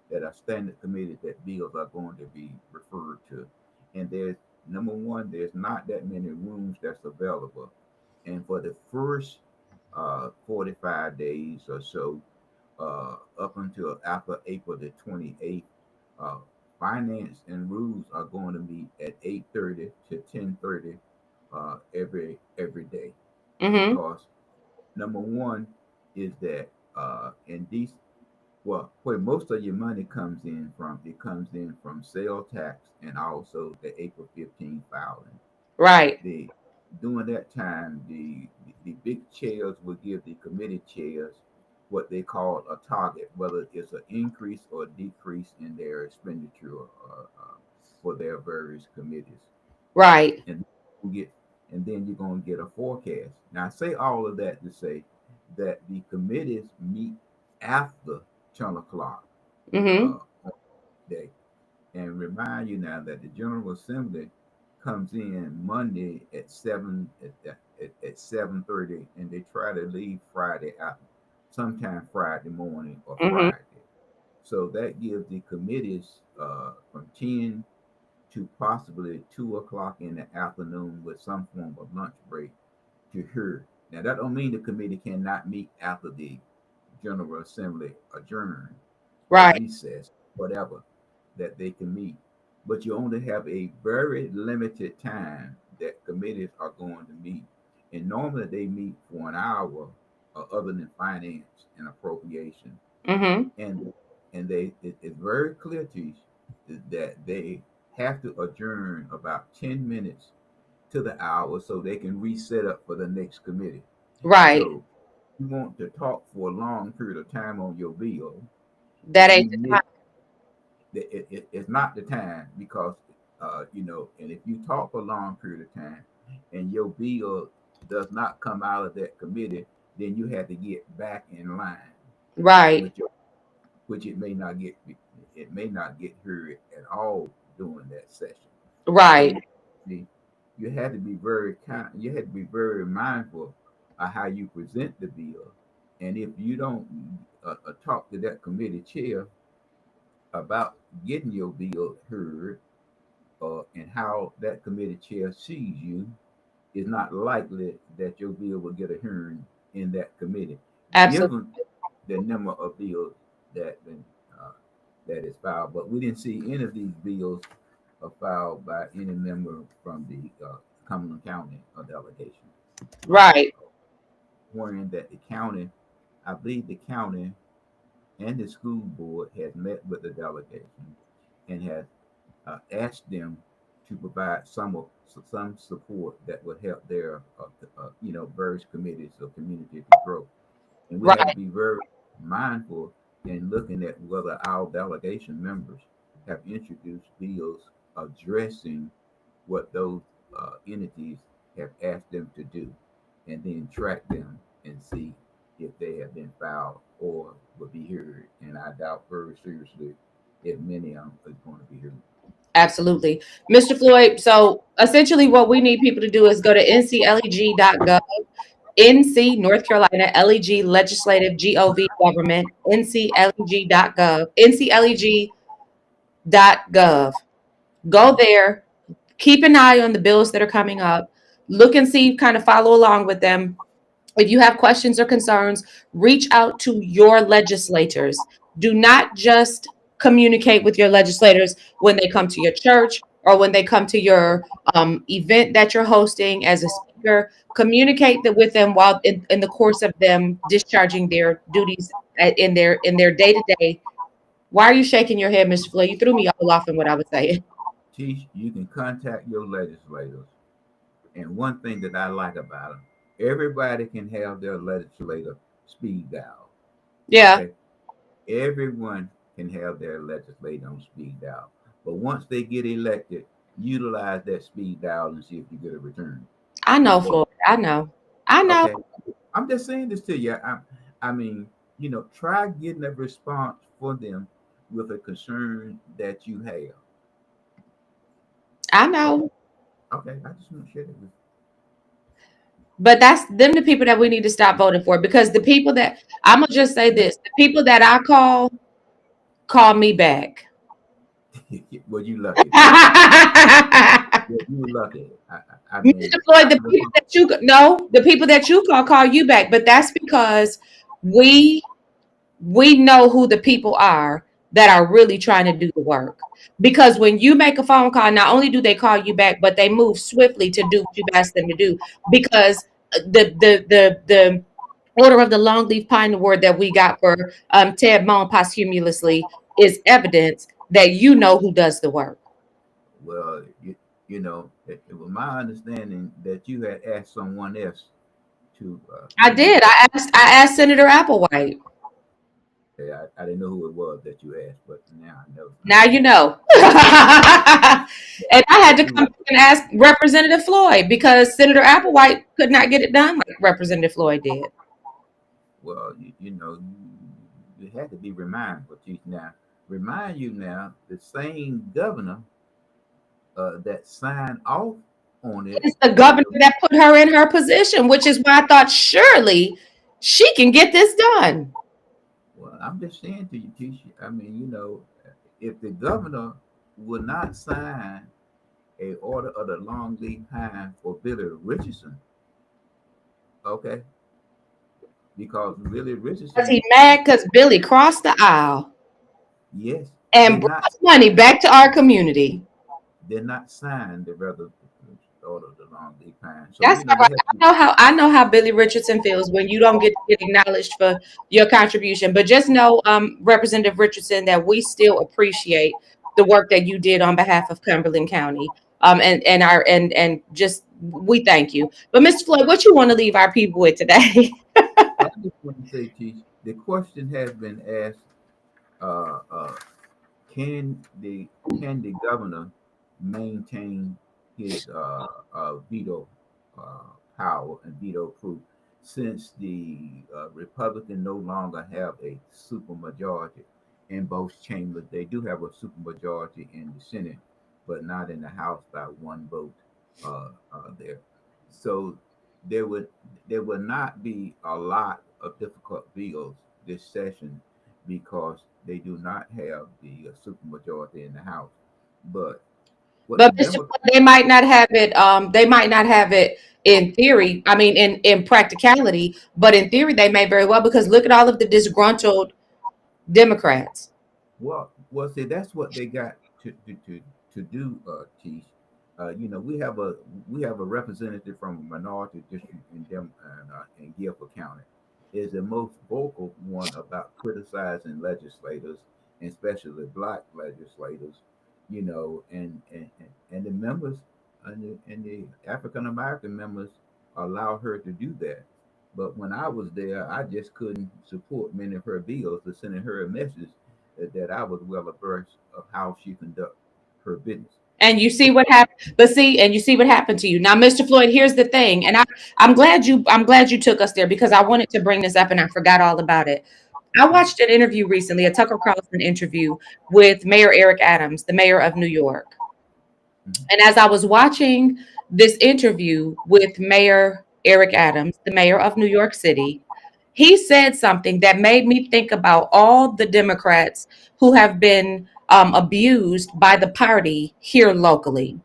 that are standing committees that bills are going to be referred to. And there's, number one, there's not that many rooms that's available. And for the first 45 days or so, up until after April the 28th, uh, finance and rules are going to meet at 8:30 to 10:30 every day, Mm-hmm. because number one is that in these, well, where most of your money comes in from, it comes in from sale tax and also the April 15th filing. Right. The During that time, the big chairs will give the committee chairs what they call a target, whether it's an increase or decrease in their expenditure for their various committees, Right. and you get and then you're going to get a forecast. Now, I say all of that to say that the committees meet after 10 o'clock Mm-hmm. on day, and remind you now that the General Assembly comes in Monday at 7:30, and they try to leave Friday out, sometime Friday morning or Mm-hmm. Friday. So that gives the committees from 10 to possibly 2 o'clock in the afternoon with some form of lunch break to hear. Now that don't mean the committee cannot meet after the General Assembly adjourn or Right. recess, whatever, that they can meet. But you only have a very limited time that committees are going to meet. And normally they meet for an hour, other than finance and appropriation. Mm-hmm. And it's very clear to you that they have to adjourn about 10 minutes to the hour so they can reset up for the next committee. Right. So you want to talk for a long period of time on your bill, That and ain't you the miss time. it's not the time because and if you talk for a long period of time and your bill does not come out of that committee, then you have to get back in line Right. with your which it may not get heard at all during that session. So Right. you had to be very kind. You had to be very mindful of how you present the bill, and if you don't talk to that committee chair about getting your bill heard, and how that committee chair sees you, it's not likely that your bill will get a hearing in that committee, Absolutely. given the number of bills that been uh, that is filed. But we didn't see any of these bills filed by any member from the Cumberland County delegation. Uh, Right. Wherein that the county, I believe the county and the school board has met with the delegation and has asked them to provide some support that would help their various committees of community to grow. And we have to Right. be very mindful in looking at whether our delegation members have introduced bills addressing what those entities have asked them to do, and then track them and see if they have been filed or will be heard. And I doubt very seriously if many of them is going to be heard. Absolutely. Mr. Floyd, so essentially what we need people to do is go to ncleg.gov, NC, North Carolina, LEG, Legislative, GOV, Government, ncleg.gov, ncleg.gov. Go there, keep an eye on the bills that are coming up, look and see, kind of follow along with them. If you have questions or concerns, reach out to your legislators. Do not just communicate with your legislators when they come to your church or when they come to your event that you're hosting as a speaker. Communicate with them while in the course of them discharging their duties in their day to day. Why are you shaking your head, Mr. Floyd? You threw me all off in what I was saying. Teach, you can contact your legislators. And one thing that I like about them, everybody can have their legislator speed dial. Yeah, Okay, everyone can have their legislator on speed dial. But once they get elected, utilize that speed dial and see if you get a return. I know, But Floyd. I know. I know. okay, I'm just saying this to you. I mean, try getting a response for them with a concern that you have. I Okay, know. okay. I just want to share that with But that's them the people that we need to stop voting for because the people that I'm gonna just say this, the people that I call me back. you. Well, you lucky. Mr. Yeah, you lucky. I mean, Floyd, the people that you no, the people that you call you back, but that's because we we know who the people are that are really trying to do the work. Because when you make a phone call, not only do they call you back, but they move swiftly to do what you've asked them to do. Because the order of the longleaf pine award that we got for Ted Moen posthumously is evidence that you know who does the work. well, it was my understanding that you had asked someone else to I to do did. that. I asked Senator Applewhite. Okay, I didn't know who it was that you asked, but now I know. Now you know. And I had But to come you, and ask Representative Floyd because Senator Applewhite could not get it done like Representative Floyd did. well, you had to be reminded. But now, remind you now, the same governor that signed off on it. It's the governor that put her in her position, which is why I thought surely she can get this done. Well, I'm just saying to you, Tisha. I mean, if the governor would not sign a order of the long lead time for Billy Richardson. Okay, because Billy Was Richardson, he mad because Billy crossed the aisle yes, and brought money back to our community? did not sign the resolution order of the long lead time. So That's all they right. have to. I know how Billy Richardson feels when you don't get acknowledged for your contribution. But just know, Representative Richardson, that we still appreciate the work that you did on behalf of Cumberland County. And just we thank you. But Mr. Floyd, what you want to leave our people with today? Well, I just want to say, Chief, the question has been asked: uh, uh, can the governor maintain his veto power and veto proof since the Republican no longer have a supermajority in both chambers? They do have a supermajority in the Senate, but not in the House by one vote there. So there would there will not be a lot of difficult bills this session because they do not have the supermajority in the House. But what the But Mr. Democrats, Floyd, they might not have it. They might not have it in theory. I mean, in practicality, but in theory, they may very well, because look at all of the disgruntled Democrats. see, that's what they got to do, Teach. We have a representative from a minority district in Guilford County. Is the most vocal one about criticizing legislators, and especially black legislators. And the members and the African American members allow her to do that. But when I was there, I just couldn't support many of her bills, to sending her a message that I was well abreast of how she conduct her business. And you see what happened. But see, and you see what happened to you. Now, Mr. Floyd, here's the thing, and I'm glad you took us there, because I wanted to bring this up and I forgot all about it. I watched an interview recently, a Tucker Carlson interview with Mayor Eric Adams, the mayor of New York. Mhm. And as I was watching this interview with Mayor Eric Adams, the mayor of New York City, he said something that made me think about all the Democrats who have been abused by the party here locally.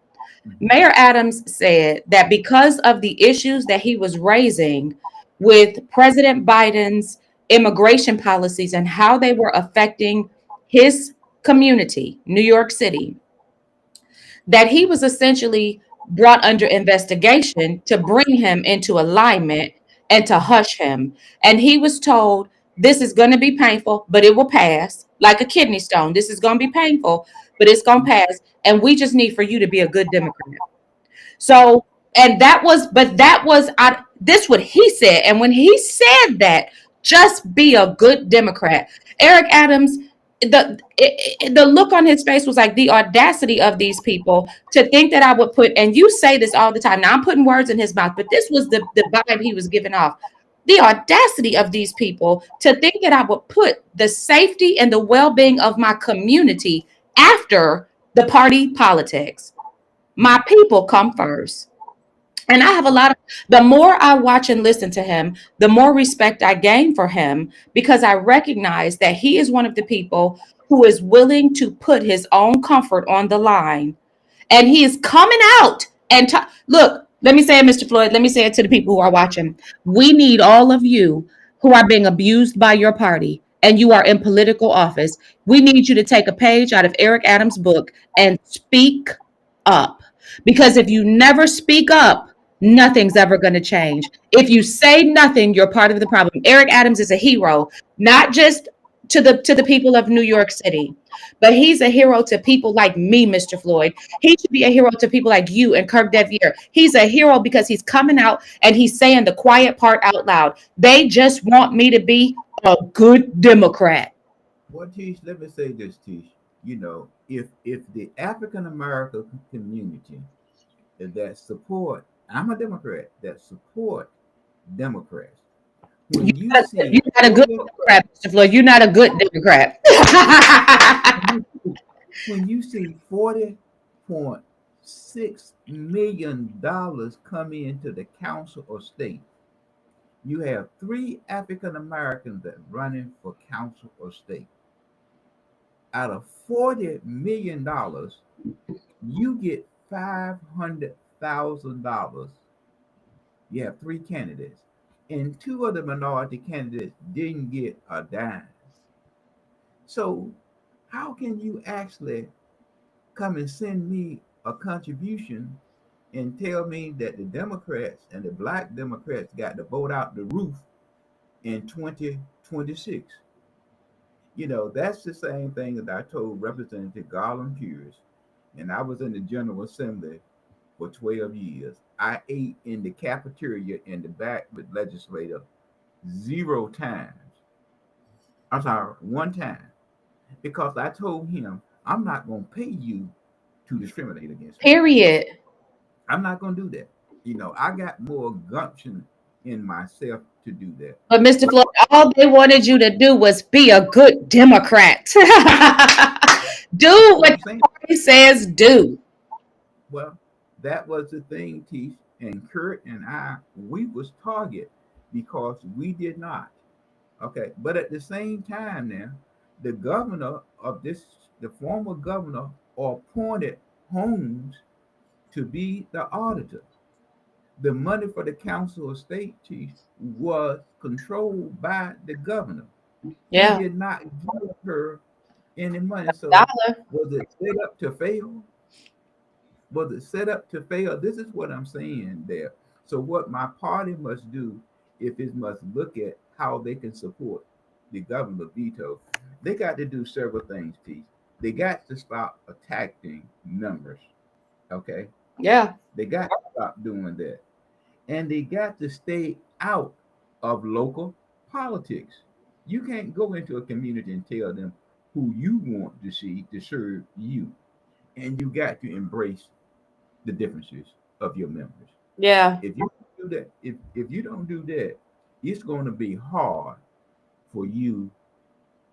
Mhm. Mayor Adams said that because of the issues that he was raising with President Biden's immigration policies and how they were affecting his community, New York City, that he was essentially brought under investigation to bring him into alignment and to hush him. And he was told, this is going to be painful, but it will pass, like a kidney stone. This is going to be painful, but it's going to pass. And we just need for you to be a good Democrat. So, and this what he said. And when he said that, just be a good Democrat, Eric Adams, the look on his face was like the audacity of these people to think that I would put, and you say this all the time. Now I'm putting words in his mouth, but this was the vibe he was giving off. The audacity of these people to think that I would put the safety and the well-being of my community after the party politics. My people come first. And I have a lot of, the more I watch and listen to him, the more respect I gain for him, because I recognize that he is one of the people who is willing to put his own comfort on the line. And he is coming out and look, let me say it, Mr. Floyd, let me say it to the people who are watching. We need all of you who are being abused by your party and you are in political office. We need you to take a page out of Eric Adams' book and speak up. Because if you never speak up, nothing's ever going to change. If you say nothing, you're part of the problem. Eric Adams is a hero, not just to the people of New York City, but he's a hero to people like me, Mr. Floyd. He should be a hero to people like you and Kirk Devier. He's a hero because he's coming out and he's saying the quiet part out loud. They just want me to be a good Democrat. Well, Tish, let me say this, Tish. If the African American community that support, I'm a Democrat, that support Democrats. You're When you not, see you're not a good 40, Democrat, Mr. Floyd. You're not a good Democrat. when you see $40.6 million come into the Council of State, you have three African Americans that running for Council of State. Out of $40 million, you get $500,000. You have three candidates, and two of the minority candidates didn't get a dime. So, how can you actually come and send me a contribution and tell me that the Democrats and the black Democrats got to vote out the roof in 2026? That's the same thing that I told Representative Garland Pierce, and I was in the General Assembly for 12 years. I ate in the cafeteria in the back with legislator 0 times. I'm sorry, 1 time. Because I told him, I'm not going to pay you to discriminate against me. Period. I'm not going to do that. I got more gumption in myself to do that. But Mr. But Floyd, all they wanted you to do was be a good Democrat. Do what what I'm the saying, party says do. well, that was the thing, Teach, and Kurt and I, we was target because we did not. Okay, but at the same time now, the governor of this, the former governor, appointed Holmes to be the auditor. The money for the council of state chiefs was controlled by the governor. He Yeah. did not give her any money. So Dollar. was it set up to fail? Was it set up to fail? This is what I'm saying there. So what my party must do, if it must look at how they can support the government veto, they got to do several things, T. They got to stop attacking members. Okay? Yeah. They got to stop doing that. And they got to stay out of local politics. You can't go into a community and tell them who you want to see to serve you. And you got to embrace the differences of your members. Yeah. If you do that, if you don't do that, it's going to be hard for you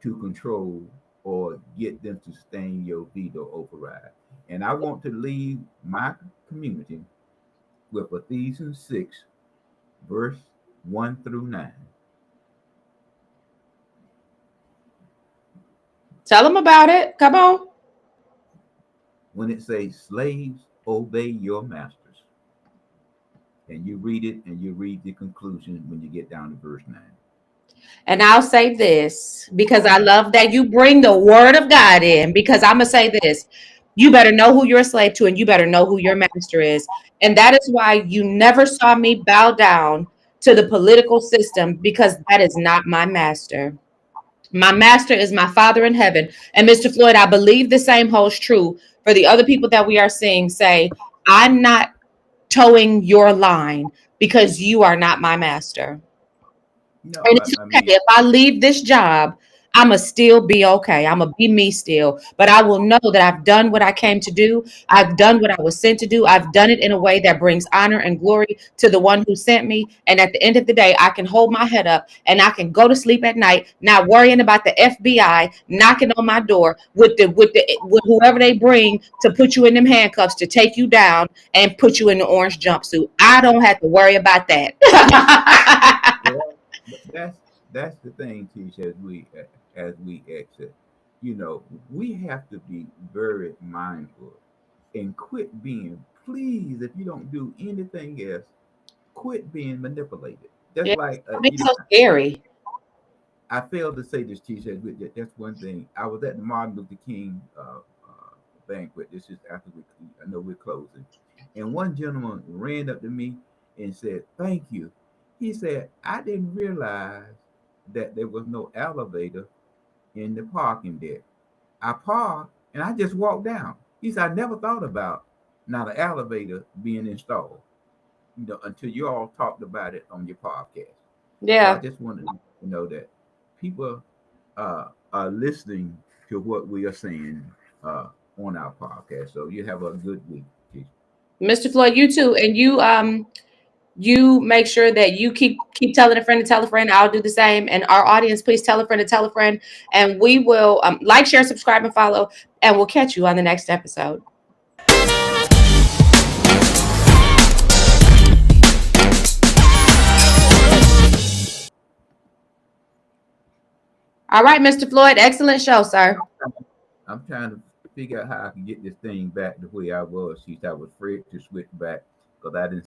to control or get them to sustain your veto override. And I want to leave my community with Ephesians 6, verse 1 through 9. Tell them about it. Come on. When it says, slaves, obey your masters. And you read it and you read the conclusion when you get down to verse 9. And I'll say this because I love that you bring the word of God in, because I'm going to say this. You better know who you're a slave to, and you better know who your master is. And that is why you never saw me bow down to the political system, because that is not my master. My master is my Father in heaven. And Mr. Floyd, I believe the same holds true for the other people that we are seeing say, I'm not towing your line because you are not my master. No, And it's I okay mean, if I leave this job, I'ma still be okay. I'ma be me still. But I will know that I've done what I came to do. I've done what I was sent to do. I've done it in a way that brings honor and glory to the one who sent me. And at the end of the day, I can hold my head up and I can go to sleep at night, not worrying about the FBI knocking on my door with whoever they bring to put you in them handcuffs to take you down and put you in the orange jumpsuit. I don't have to worry about that. well, that's the thing, Teach, as we exit. We have to be very mindful and quit being, please, if you don't do anything else, quit being manipulated. Just Yeah, like it's so scary. I failed to say this, Teach. That's one thing. I was at the Martin Luther King banquet. This is after I know we're closing, and one gentleman ran up to me and said, "Thank you." He said, "I didn't realize that there was no elevator in the parking deck. I parked and I just walked down." He said, "I never thought about not an elevator being installed, until you all talked about it on your podcast." So I Yeah. just wanted to know that people are listening to what we are saying on our podcast. So you have a good week. Mr. Floyd, you too. And you make sure that you keep telling a friend to tell a friend. I'll do the same. And our audience, please tell a friend to tell a friend. And we will like, share, subscribe, and follow. And we'll catch you on the next episode. All right, Mr. Floyd. Excellent show, sir. I'm trying to figure out how I can get this thing back the way I was. She said I was afraid to switch back because I didn't